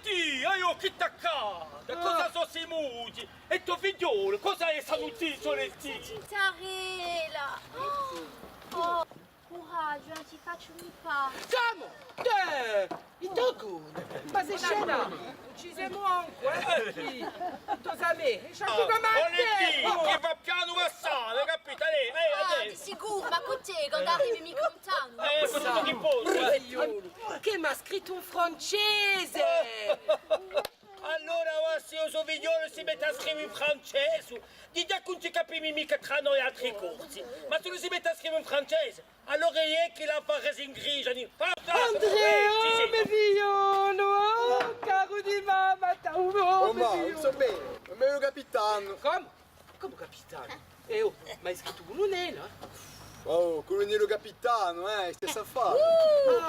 Ti, io chi t'accade? Cosa sono si muti? E tuo figliolo, cosa è saluti sorellini? Cintarella! Oh, coraggio, non ti faccio un pa'. Come? Te! I tocco! Ma sei scema! Uccisemo anche! Tu sai me! Sciacco come Volenti, te! che va piano passare, capito? Di sicuro, ma con te, quando arrivi mi contano. Questo che posso. Che mi ha scritto un francese! Allora, se io sono figliolo si mette a scrivere in francese, di già che non ci capiamo mica tra noi altri corsi, ma se non si mette a scrivere in francese, allora è che la fa in grigia. Andrea, mio figliolo! Caro di mamma, Oh, ma, non so bene, non è il capitano. Come? Come capitano? Oh, ma hai scritto un nero? Oh, colonnello capitano, stessa affare.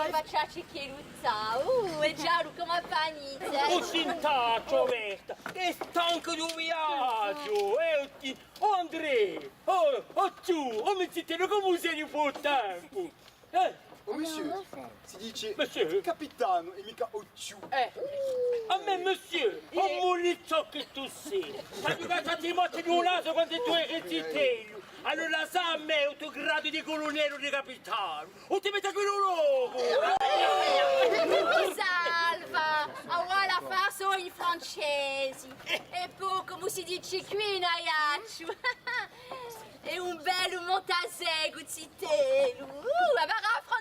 Che facciaci che luzza, è giallo come panizza. Un sintaccio, Verta, è stanco di un viaggio, Andrea, tu, mi zittero come sei un po' tempo. Oh, monsieur, si dice Monsieur. capitano e mica occiù. A me, monsieur, ho molto che tu sei. Ti motti di un naso quando tu hai recitato. Allora sa a me il tuo grado di colonnello di capitano. O ti metti a quello loco. Salva, ora la fa solo in francese. E poi, come si dice qui in aiaccio. È un bello montasego, zitelo. Avrà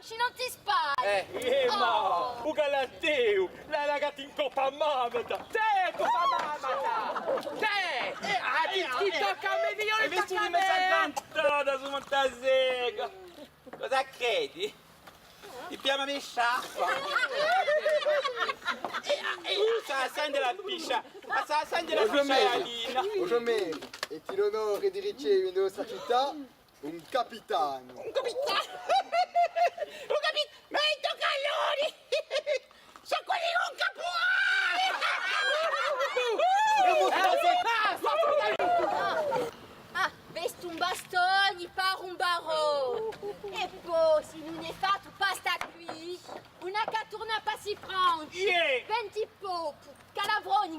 Franci non ti spagli. Ma, un galateo, la ragazza in coppa mamata. Te, coppa mamma! Te! Ti tocca a me, figliolo, Hai visto tocca a di messa me! cantata su Montasega? Cosa credi? Ti chiamami sciaffa! Sa sente la piscia! Ma sa sente la piscialina! Aujourd'hui, est-il l'onore di ricevere in nostra città un capitano. Un capitano! Un capitano! Ma i toccalloni! Sono quelli un Vesti un bastone, par un barreau. E poi, se non è fatto pasta qui, una caturna pas si franca. 20 popo, calavroni,